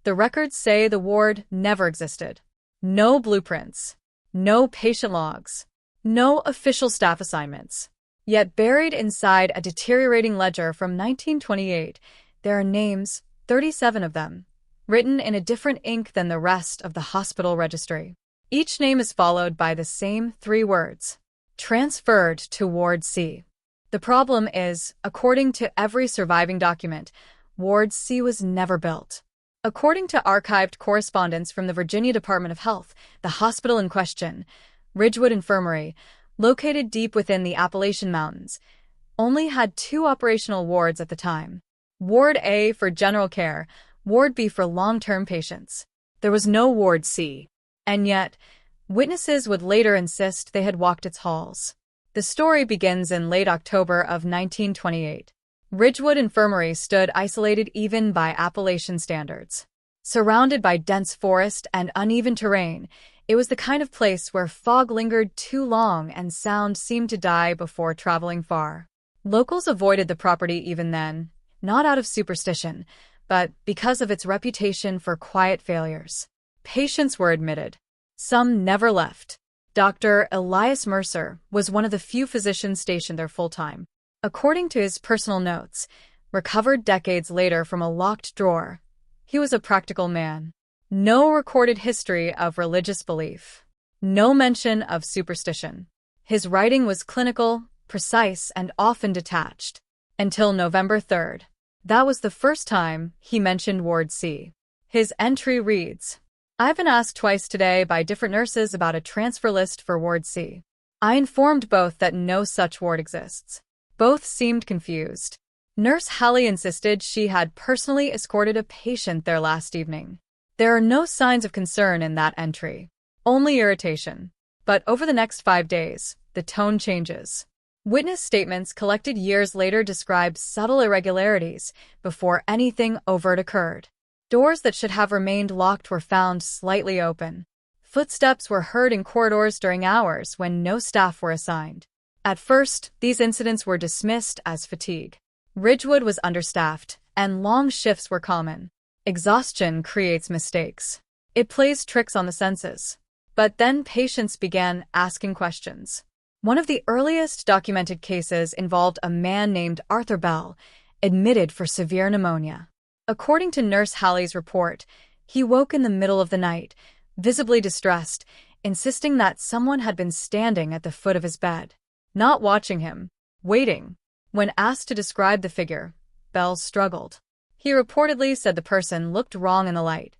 The records say the ward never existed. No blueprints. No patient logs. No official staff assignments. Yet buried inside a deteriorating ledger from 1928, there are names, 37 of them, written in a different ink than the rest of the hospital registry. Each name is followed by the same 3 words: transferred to Ward C. The problem is, according to every surviving document, Ward C was never built. According to archived correspondence from the Virginia Department of Health, the hospital in question, Ridgewood Infirmary, located deep within the Appalachian Mountains, only had 2 operational wards at the time. Ward A for general care, Ward B for long-term patients. There was no Ward C. And yet, witnesses would later insist they had walked its halls. The story begins in late October of 1928. Ridgewood Infirmary stood isolated even by Appalachian standards. Surrounded by dense forest and uneven terrain, it was the kind of place where fog lingered too long and sound seemed to die before traveling far. Locals avoided the property even then, not out of superstition, but because of its reputation for quiet failures. Patients were admitted. Some never left. Dr. Elias Mercer was one of the few physicians stationed there full-time. According to his personal notes, recovered decades later from a locked drawer, he was a practical man. No recorded history of religious belief. No mention of superstition. His writing was clinical, precise, and often detached. Until November 3rd. That was the first time he mentioned Ward C. His entry reads, "I've been asked twice today by different nurses about a transfer list for Ward C. I informed both that no such ward exists. Both seemed confused. Nurse Hallie insisted she had personally escorted a patient there last evening. There are no signs of concern in that entry. Only irritation. But over the next 5 days, the tone changes." Witness statements collected years later describe subtle irregularities before anything overt occurred. Doors that should have remained locked were found slightly open. Footsteps were heard in corridors during hours when no staff were assigned. At first, these incidents were dismissed as fatigue. Ridgewood was understaffed, and long shifts were common. Exhaustion creates mistakes. It plays tricks on the senses. But then patients began asking questions. One of the earliest documented cases involved a man named Arthur Bell, admitted for severe pneumonia. According to Nurse Hallie's report, he woke in the middle of the night, visibly distressed, insisting that someone had been standing at the foot of his bed. Not watching him, waiting. When asked to describe the figure, Bell struggled. He reportedly said the person looked wrong in the light.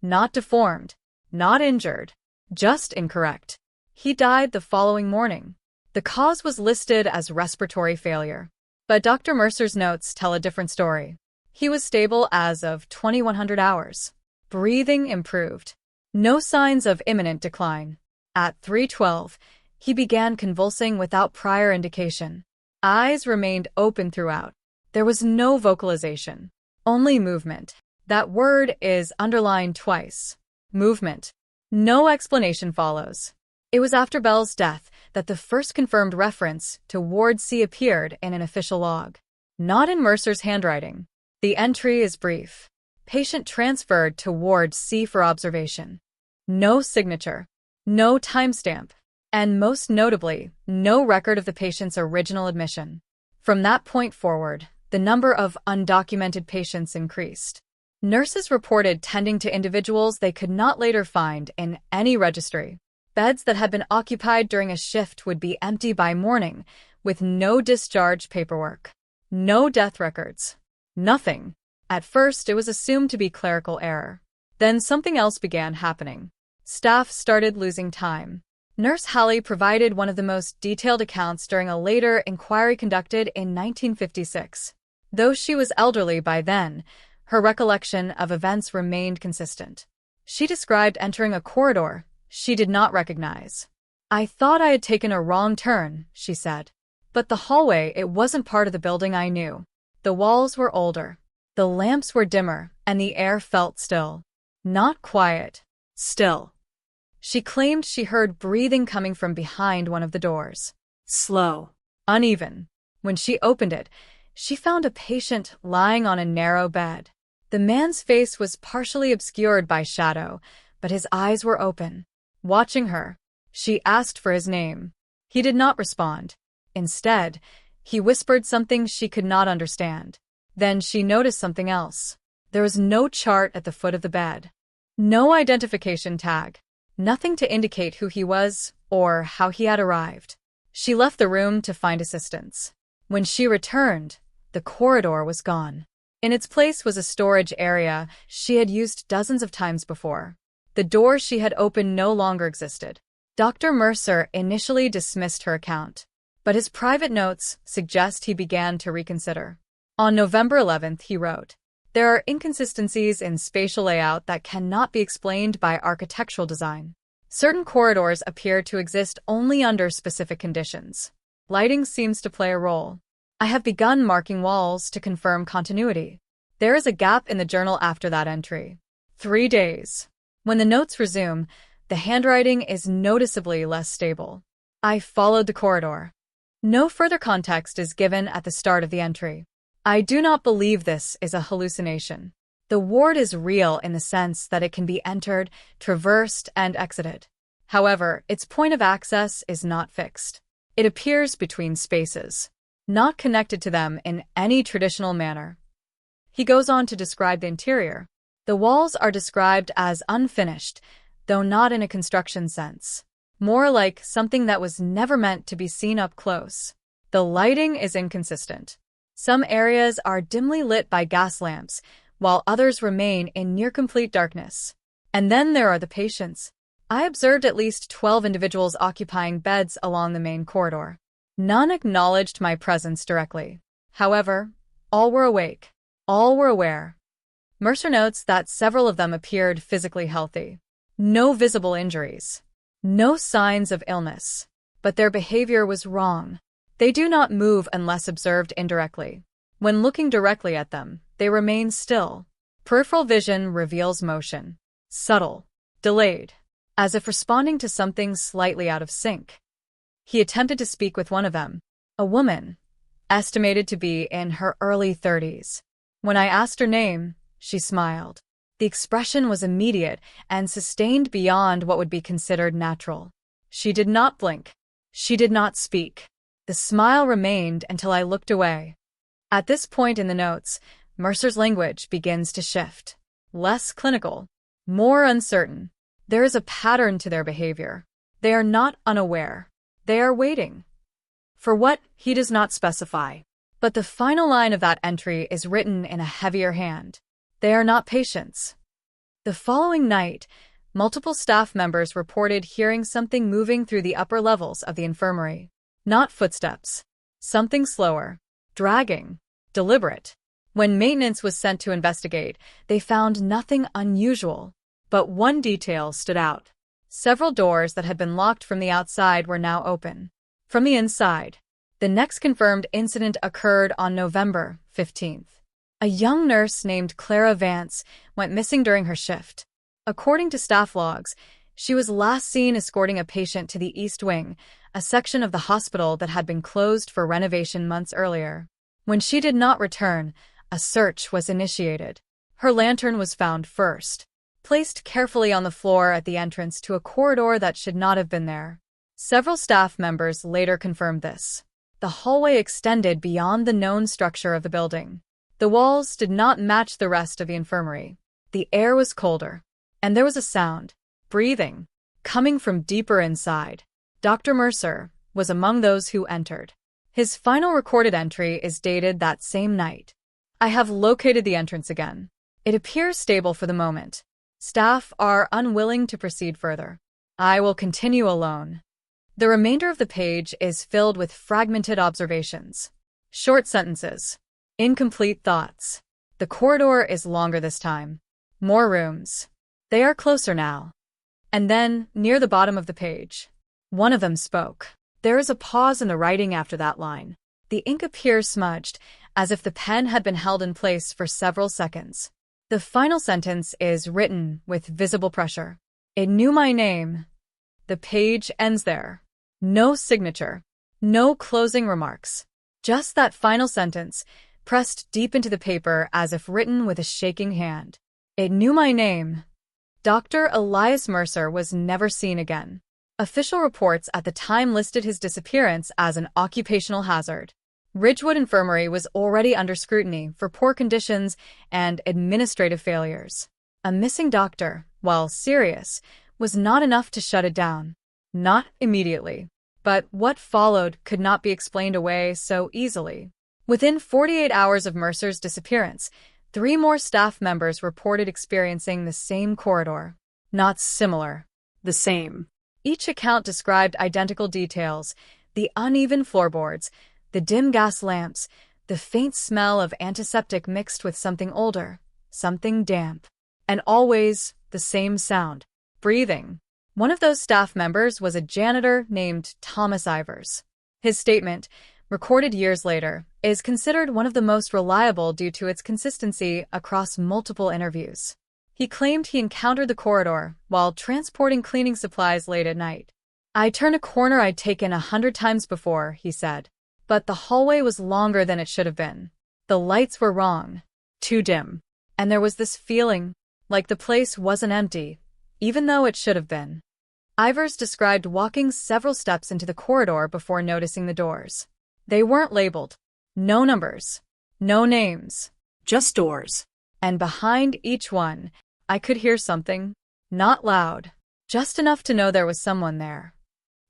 Not deformed, not injured, just incorrect. He died the following morning. The cause was listed as respiratory failure. But Dr. Mercer's notes tell a different story. He was stable as of 2100 hours. Breathing improved. No signs of imminent decline. At 3:12, he began convulsing without prior indication. Eyes remained open throughout. There was no vocalization. Only movement. That word is underlined twice. Movement. No explanation follows. It was after Bell's death that the first confirmed reference to Ward C appeared in an official log. Not in Mercer's handwriting. The entry is brief. Patient transferred to Ward C for observation. No signature. No timestamp. And most notably, no record of the patient's original admission. From that point forward, the number of undocumented patients increased. Nurses reported tending to individuals they could not later find in any registry. Beds that had been occupied during a shift would be empty by morning, with no discharge paperwork. No death records. Nothing. At first, it was assumed to be clerical error. Then something else began happening. Staff started losing time. Nurse Hallie provided one of the most detailed accounts during a later inquiry conducted in 1956. Though she was elderly by then, her recollection of events remained consistent. She described entering a corridor she did not recognize. "I thought I had taken a wrong turn," she said. "But the hallway, it wasn't part of the building I knew. The walls were older. The lamps were dimmer, and the air felt still. Not quiet. Still." She claimed she heard breathing coming from behind one of the doors. Slow. Uneven. When she opened it, she found a patient lying on a narrow bed. The man's face was partially obscured by shadow, but his eyes were open. Watching her, she asked for his name. He did not respond. Instead, he whispered something she could not understand. Then she noticed something else. There was no chart at the foot of the bed. No identification tag. Nothing to indicate who he was or how he had arrived. She left the room to find assistance. When she returned, the corridor was gone. In its place was a storage area she had used dozens of times before. The door she had opened no longer existed. Dr. Mercer initially dismissed her account, but his private notes suggest he began to reconsider. On November 11th, he wrote, "There are inconsistencies in spatial layout that cannot be explained by architectural design. Certain corridors appear to exist only under specific conditions. Lighting seems to play a role. I have begun marking walls to confirm continuity." There is a gap in the journal after that entry. 3 days. When the notes resume, the handwriting is noticeably less stable. "I followed the corridor." No further context is given at the start of the entry. I do not believe this is a hallucination. The ward is real in the sense that it can be entered, traversed, and exited. However, its point of access is not fixed. It appears between spaces, not connected to them in any traditional manner. He goes on to describe the interior. The walls are described as unfinished, though not in a construction sense. More like something that was never meant to be seen up close. The lighting is inconsistent. Some areas are dimly lit by gas lamps, while others remain in near-complete darkness. And then there are the patients. I observed at least 12 individuals occupying beds along the main corridor. None acknowledged my presence directly. However, all were awake. All were aware. Mercer notes that several of them appeared physically healthy. No visible injuries. No signs of illness. But their behavior was wrong. They do not move unless observed indirectly. When looking directly at them, they remain still. Peripheral vision reveals motion. Subtle. Delayed. As if responding to something slightly out of sync. He attempted to speak with one of them, a woman, estimated to be in her early 30s. When I asked her name, she smiled. The expression was immediate and sustained beyond what would be considered natural. She did not blink. She did not speak. The smile remained until I looked away. At this point in the notes, Mercer's language begins to shift. Less clinical. More uncertain. There is a pattern to their behavior. They are not unaware. They are waiting. For what, he does not specify. But the final line of that entry is written in a heavier hand. They are not patients. The following night, multiple staff members reported hearing something moving through the upper levels of the infirmary. Not footsteps. Something slower. Dragging. Deliberate. When maintenance was sent to investigate, they found nothing unusual. But one detail stood out. Several doors that had been locked from the outside were now open. From the inside. The next confirmed incident occurred on November 15th. A young nurse named Clara Vance went missing during her shift. According to staff logs, she was last seen escorting a patient to the East Wing, a section of the hospital that had been closed for renovation months earlier. When she did not return, a search was initiated. Her lantern was found first, placed carefully on the floor at the entrance to a corridor that should not have been there. Several staff members later confirmed this. The hallway extended beyond the known structure of the building. The walls did not match the rest of the infirmary. The air was colder, and there was a sound, breathing, coming from deeper inside. Dr. Mercer was among those who entered. His final recorded entry is dated that same night. I have located the entrance again. It appears stable for the moment. Staff are unwilling to proceed further. I will continue alone. The remainder of the page is filled with fragmented observations. Short sentences. Incomplete thoughts. The corridor is longer this time. More rooms. They are closer now. And then, near the bottom of the page, one of them spoke. There is a pause in the writing after that line. The ink appears smudged, as if the pen had been held in place for several seconds. The final sentence is written with visible pressure. It knew my name. The page ends there. No signature. No closing remarks. Just that final sentence, pressed deep into the paper as if written with a shaking hand. It knew my name. Dr. Elias Mercer was never seen again. Official reports at the time listed his disappearance as an occupational hazard. Ridgewood Infirmary was already under scrutiny for poor conditions and administrative failures. A missing doctor, while serious, was not enough to shut it down. Not immediately. But what followed could not be explained away so easily. Within 48 hours of Mercer's disappearance, 3 more staff members reported experiencing the same corridor. Not similar. The same. Each account described identical details: the uneven floorboards, the dim gas lamps, the faint smell of antiseptic mixed with something older, something damp. And always the same sound: breathing. One of those staff members was a janitor named Thomas Ivers. His statement, recorded years later, is considered one of the most reliable due to its consistency across multiple interviews. He claimed he encountered the corridor while transporting cleaning supplies late at night. "I turned a corner I'd taken 100 times before," he said. "But the hallway was longer than it should have been. The lights were wrong. Too dim. And there was this feeling, like the place wasn't empty, even though it should have been." Ivers described walking several steps into the corridor before noticing the doors. They weren't labeled. No numbers. No names. Just doors. And behind each one, I could hear something. Not loud. Just enough to know there was someone there.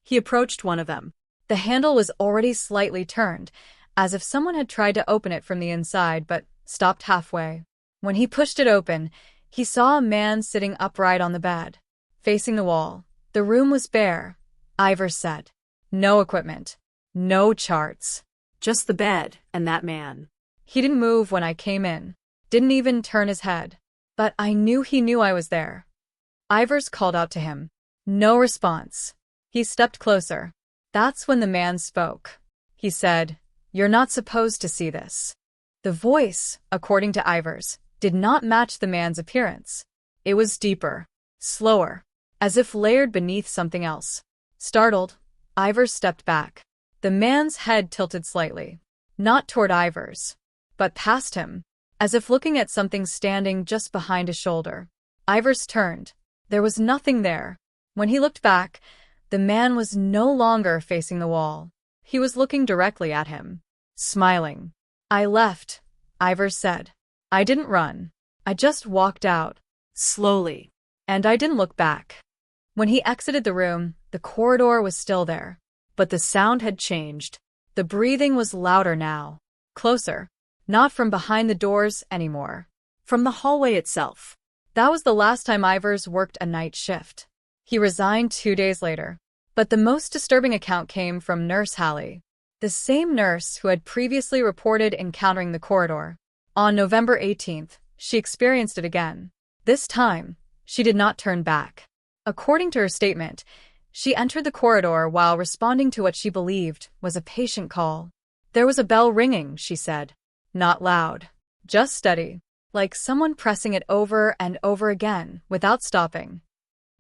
He approached one of them. The handle was already slightly turned, as if someone had tried to open it from the inside but stopped halfway. When he pushed it open, he saw a man sitting upright on the bed, facing the wall. The room was bare, Ivers said. No equipment. No charts. Just the bed and that man. He didn't move when I came in. Didn't even turn his head. But I knew he knew I was there. Ivers called out to him. No response. He stepped closer. That's when the man spoke. He said, "You're not supposed to see this." The voice, according to Ivers, did not match the man's appearance. It was deeper, slower, as if layered beneath something else. Startled, Ivers stepped back. The man's head tilted slightly, not toward Ivers, but past him, as if looking at something standing just behind his shoulder. Ivers turned. There was nothing there. When he looked back, the man was no longer facing the wall. He was looking directly at him, smiling. "I left," Ivers said. "I didn't run. I just walked out, slowly. And I didn't look back." When he exited the room, the corridor was still there. But the sound had changed. The breathing was louder now. Closer. Not from behind the doors anymore. From the hallway itself. That was the last time Ivers worked a night shift. He resigned 2 days later. But the most disturbing account came from Nurse Hallie, the same nurse who had previously reported encountering the corridor. On November 18th, she experienced it again. This time, she did not turn back. According to her statement, she entered the corridor while responding to what she believed was a patient call. There was a bell ringing, she said. Not loud, just steady, like someone pressing it over and over again without stopping.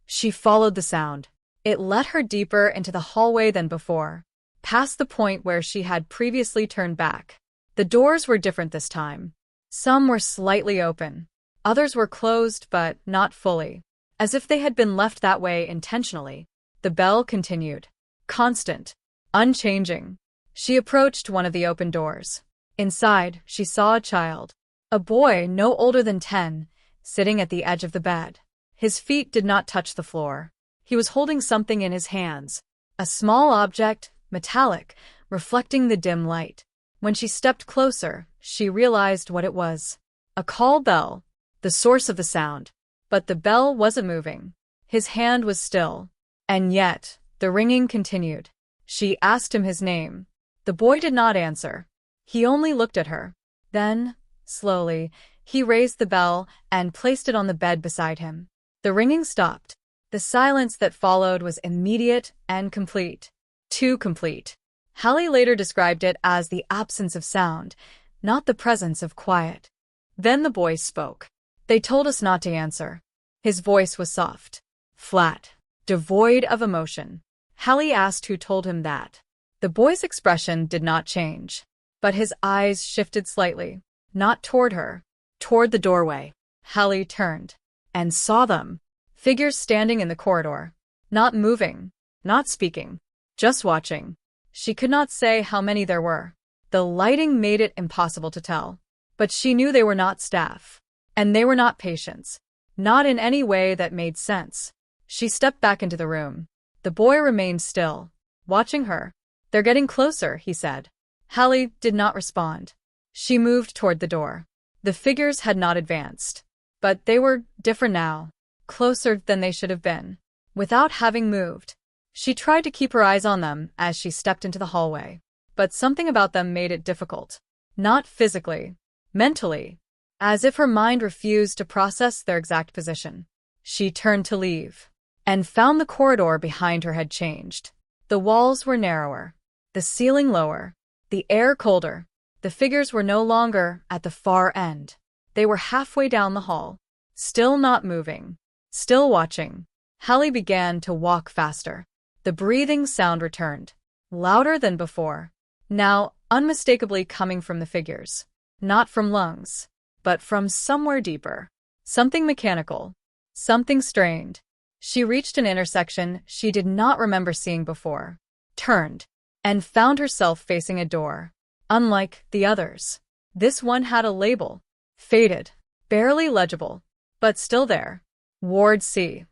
She followed the sound. It led her deeper into the hallway than before, past the point where she had previously turned back. The doors were different this time. Some were slightly open. Others were closed, but not fully, as if they had been left that way intentionally. The bell continued. Constant. Unchanging. She approached one of the open doors. Inside, she saw a child. A boy no older than 10, sitting at the edge of the bed. His feet did not touch the floor. He was holding something in his hands. A small object, metallic, reflecting the dim light. When she stepped closer, she realized what it was. A call bell, the source of the sound. But the bell wasn't moving. His hand was still. And yet, the ringing continued. She asked him his name. The boy did not answer. He only looked at her. Then, slowly, he raised the bell and placed it on the bed beside him. The ringing stopped. The silence that followed was immediate and complete. Too complete. Hallie later described it as the absence of sound, not the presence of quiet. Then the boy spoke. They told us not to answer. His voice was soft, flat, devoid of emotion. Hallie asked who told him that. The boy's expression did not change. but his eyes shifted slightly, not toward her, toward the doorway. Hallie turned and saw them. Figures standing in the corridor, not moving, not speaking, just watching. She could not say how many there were. The lighting made it impossible to tell, but she knew they were not staff, and they were not patients, not in any way that made sense. She stepped back into the room. The boy remained still, watching her. "They're getting closer," he said. Hallie did not respond. She moved toward the door. The figures had not advanced, but they were different now, closer than they should have been. Without having moved, she tried to keep her eyes on them as she stepped into the hallway, but something about them made it difficult. Not physically, mentally, as if her mind refused to process their exact position. She turned to leave, and found the corridor behind her had changed. The walls were narrower, the ceiling lower, the air colder. The figures were no longer at the far end. They were halfway down the hall, still not moving, still watching. Hallie began to walk faster. The breathing sound returned, louder than before, now unmistakably coming from the figures. Not from lungs, but from somewhere deeper. Something mechanical, something strained. She reached an intersection she did not remember seeing before, turned, and found herself facing a door. Unlike the others, this one had a label, faded, barely legible, but still there. Ward C.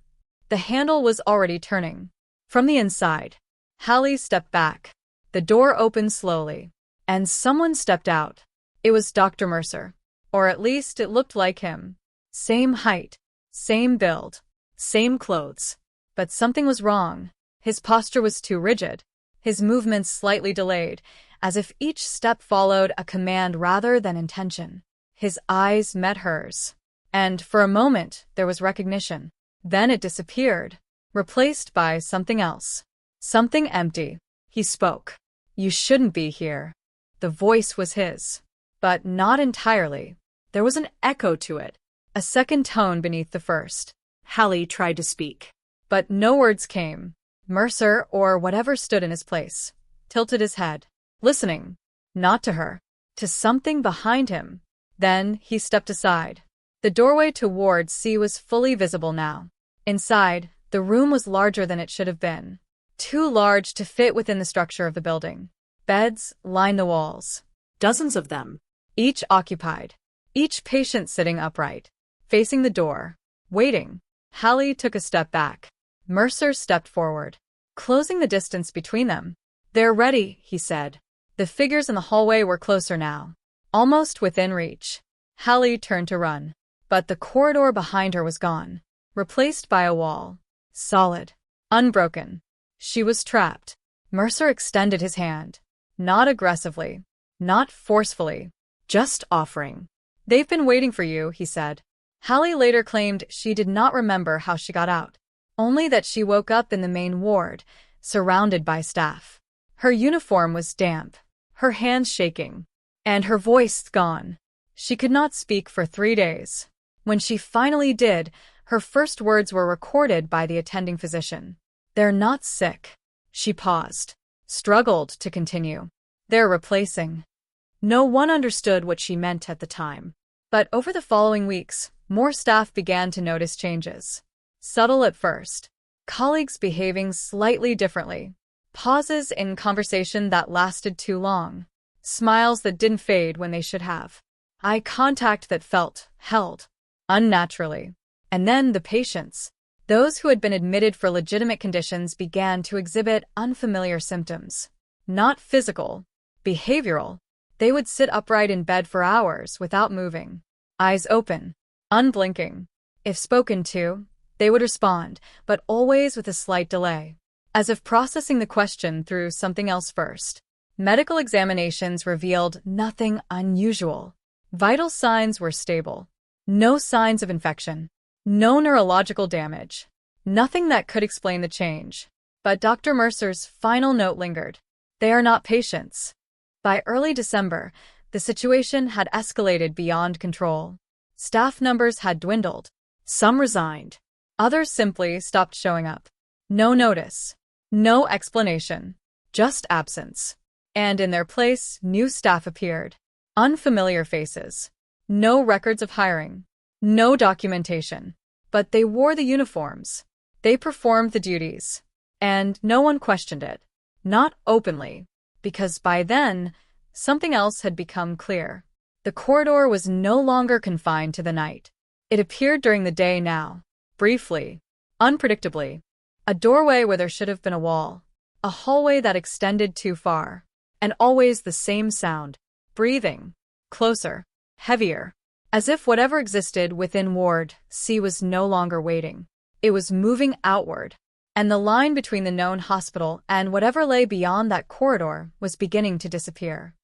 The handle was already turning. From the inside, Hallie stepped back. The door opened slowly, and someone stepped out. It was Dr. Mercer, or at least it looked like him. Same height, same build, same clothes. But something was wrong. His posture was too rigid, his movements slightly delayed, as if each step followed a command rather than intention. His eyes met hers, and for a moment there was recognition. Then it disappeared, replaced by something else. Something empty. He spoke. "You shouldn't be here." The voice was his, but not entirely. There was an echo to it, a second tone beneath the first. Hallie tried to speak, but no words came. Mercer, or whatever stood in his place, tilted his head, listening, not to her, to something behind him. Then he stepped aside. The doorway to Ward C was fully visible now. Inside, the room was larger than it should have been, too large to fit within the structure of the building. Beds lined the walls, dozens of them, each occupied, each patient sitting upright, facing the door, waiting. Hallie took a step back. Mercer stepped forward, closing the distance between them. "They're ready," he said. The figures in the hallway were closer now, almost within reach. Hallie turned to run, but the corridor behind her was gone, replaced by a wall, solid, unbroken. She was trapped. Mercer extended his hand, not aggressively, not forcefully, just offering. "They've been waiting for you," he said. Hallie later claimed she did not remember how she got out, only that she woke up in the main ward, surrounded by staff. Her uniform was damp, her hands shaking, and her voice gone. She could not speak for 3 days. When she finally did, her first words were recorded by the attending physician. "They're not sick." She paused, struggled to continue. "They're replacing." No one understood what she meant at the time. But over the following weeks, more staff began to notice changes. Subtle at first, colleagues behaving slightly differently, pauses in conversation that lasted too long, smiles that didn't fade when they should have, eye contact that felt held unnaturally. And then the patients, those who had been admitted for legitimate conditions, began to exhibit unfamiliar symptoms. Not physical, behavioral. They would sit upright in bed for hours without moving, eyes open, unblinking. If spoken to, they would respond, but always with a slight delay, as if processing the question through something else first. Medical examinations revealed nothing unusual. Vital signs were stable. No signs of infection. No neurological damage. Nothing that could explain the change. But Dr. Mercer's final note lingered. "They are not patients." By early December, the situation had escalated beyond control. Staff numbers had dwindled. Some resigned. Others simply stopped showing up. No notice. No explanation. Just absence. And in their place, new staff appeared. Unfamiliar faces. No records of hiring. No documentation. But they wore the uniforms. They performed the duties. And no one questioned it. Not openly. Because by then, something else had become clear. The corridor was no longer confined to the night. It appeared during the day now. Briefly. Unpredictably. A doorway where there should have been a wall. A hallway that extended too far. And always the same sound. Breathing. Closer. Heavier. As if whatever existed within Ward C was no longer waiting. It was moving outward. And the line between the known hospital and whatever lay beyond that corridor was beginning to disappear.